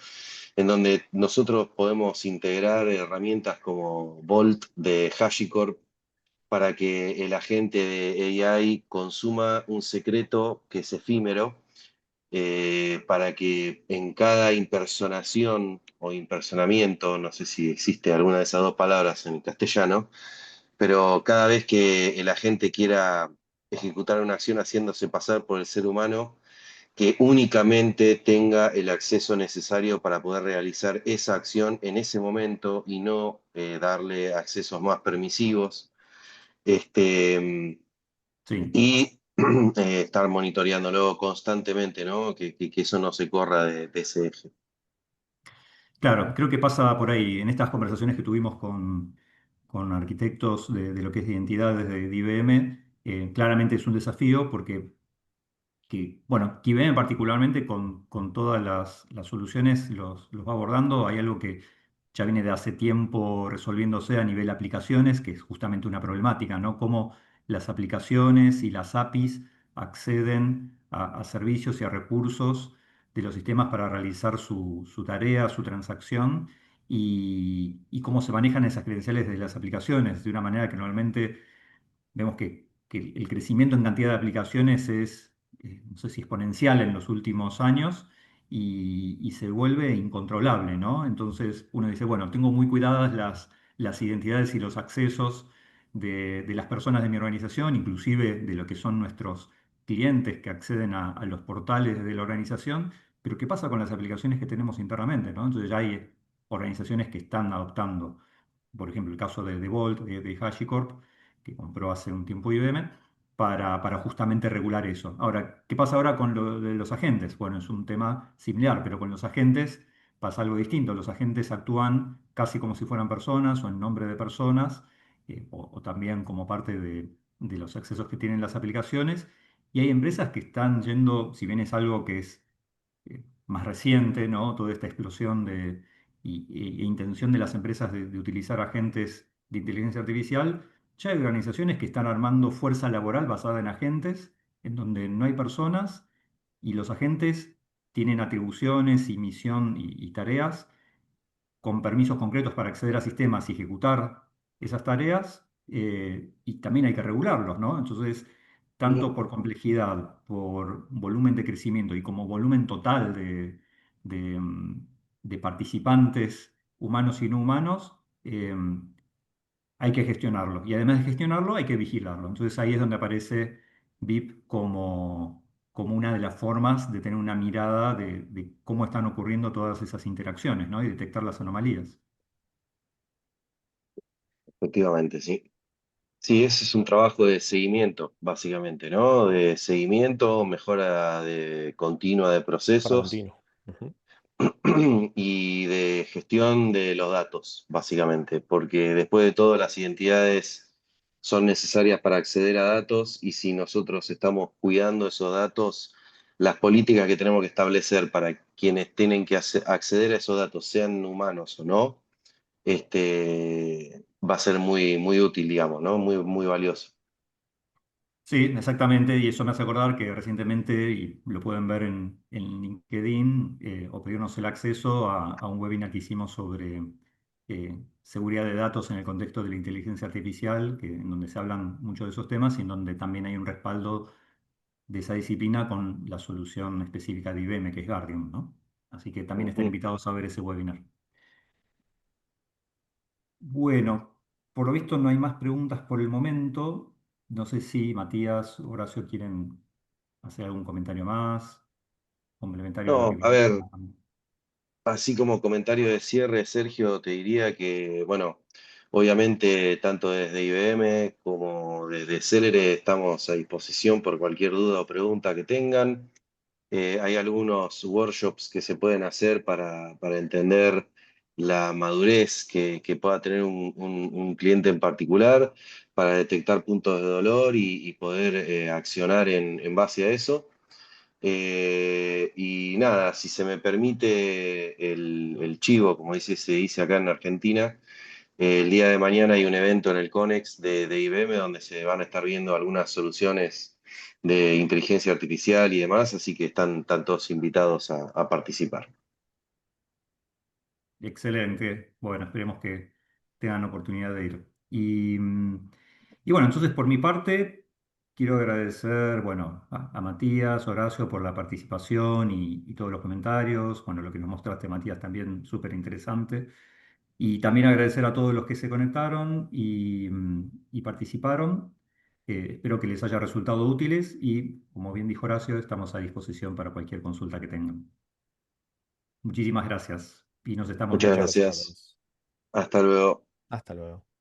En donde nosotros podemos integrar herramientas como Vault de HashiCorp para que el agente de AI consuma un secreto que es efímero, para que en cada impersonación o impersonamiento, no sé si existe alguna de esas dos palabras en castellano, pero cada vez que el agente quiera ejecutar una acción haciéndose pasar por el ser humano, que únicamente tenga el acceso necesario para poder realizar esa acción en ese momento y no darle accesos más permisivos. Este, Sí. y estar monitoreándolo constantemente, ¿no? Que eso no se corra de ese eje. Claro, creo que pasa por ahí. En estas conversaciones que tuvimos con arquitectos de lo que es identidades de IBM, claramente es un desafío porque bueno, IBM particularmente con todas las soluciones los va abordando. Hay algo que ya viene de hace tiempo resolviéndose a nivel aplicaciones, que es justamente una problemática, ¿no? Cómo las aplicaciones y las APIs acceden a servicios y a recursos de los sistemas para realizar su tarea, su transacción, y cómo se manejan esas credenciales de las aplicaciones de una manera que normalmente vemos que el crecimiento en cantidad de aplicaciones es, no sé si exponencial en los últimos años y se vuelve incontrolable, ¿no? Entonces uno dice, bueno, tengo muy cuidadas las identidades y los accesos de las personas de mi organización, inclusive de lo que son nuestros clientes que acceden a los portales de la organización, pero ¿qué pasa con las aplicaciones que tenemos internamente, ¿no? Entonces ya hay organizaciones que están adoptando, por ejemplo, el caso de Vault, de HashiCorp, que compró hace un tiempo IBM, para justamente regular eso. Ahora, ¿qué pasa ahora con lo de los agentes? Bueno, es un tema similar, pero con los agentes pasa algo distinto. Los agentes actúan casi como si fueran personas o en nombre de personas, o también como parte de los accesos que tienen las aplicaciones. Y hay empresas que están yendo, si bien es algo que es más reciente, ¿no? Toda esta explosión e intención de las empresas de utilizar agentes de inteligencia artificial, ya hay organizaciones que están armando fuerza laboral basada en agentes, en donde no hay personas y los agentes tienen atribuciones y misión y tareas con permisos concretos para acceder a sistemas y ejecutar esas tareas, y también hay que regularlos, ¿no? Entonces, tanto Ujú. por complejidad, por volumen de crecimiento y como volumen total de, mm, de participantes humanos y no humanos, hay que gestionarlo. Y además de gestionarlo, hay que vigilarlo. Entonces ahí es donde aparece VIP como una de las formas de tener una mirada de cómo están ocurriendo todas esas interacciones, ¿no? Y detectar las anomalías. Efectivamente, sí. Sí, ese es un trabajo de seguimiento, básicamente, ¿no? De seguimiento, mejora continua de Para procesos continuo. Ujú. y de gestión de los datos, básicamente, porque después de todo las identidades son necesarias para acceder a datos y si nosotros estamos cuidando esos datos, las políticas que tenemos que establecer para quienes tienen que acceder a esos datos, sean humanos o no, va a ser muy, muy útil, digamos, ¿no? Muy, muy valioso. Sí, exactamente, y eso me hace acordar que recientemente, y lo pueden ver en LinkedIn, o pedirnos el acceso a un webinar que hicimos sobre seguridad de datos en el contexto de la inteligencia artificial, en donde se hablan mucho de esos temas y en donde también hay un respaldo de esa disciplina con la solución específica de IBM, que es Guardium, ¿no? Así que también están Ujú. invitados a ver ese webinar. Bueno, por lo visto no hay más preguntas por el momento. No sé si Matías, Horacio quieren hacer algún comentario más, complementario a lo que No, a venimos ver, hablando. así como comentario de cierre, Sergio, te diría que, bueno, obviamente tanto desde IBM como desde Celere estamos a disposición por cualquier duda o pregunta que tengan. Hay algunos workshops que se pueden hacer para entender la madurez que pueda tener un cliente en particular, para detectar puntos de dolor y poder accionar en base a eso. Y nada, si se me permite el chivo, como se dice acá en Argentina, el día de mañana hay un evento en el CONEX de IBM donde se van a estar viendo algunas soluciones de inteligencia artificial y demás, así que están todos invitados a participar. Excelente. Bueno, esperemos que tengan oportunidad de ir. Y bueno, entonces por mi parte, quiero agradecer, bueno, a Matías, Horacio, por la participación y todos los comentarios. Bueno, lo que nos mostraste, Matías, también súper interesante. Y también agradecer a todos los que se conectaron y participaron. Espero que les haya resultado útiles y, como bien dijo Horacio, estamos a disposición para cualquier consulta que tengan. Muchísimas gracias y nos estamos Muchas viendo. Muchas gracias a gracias. todos. Hasta luego. Hasta luego.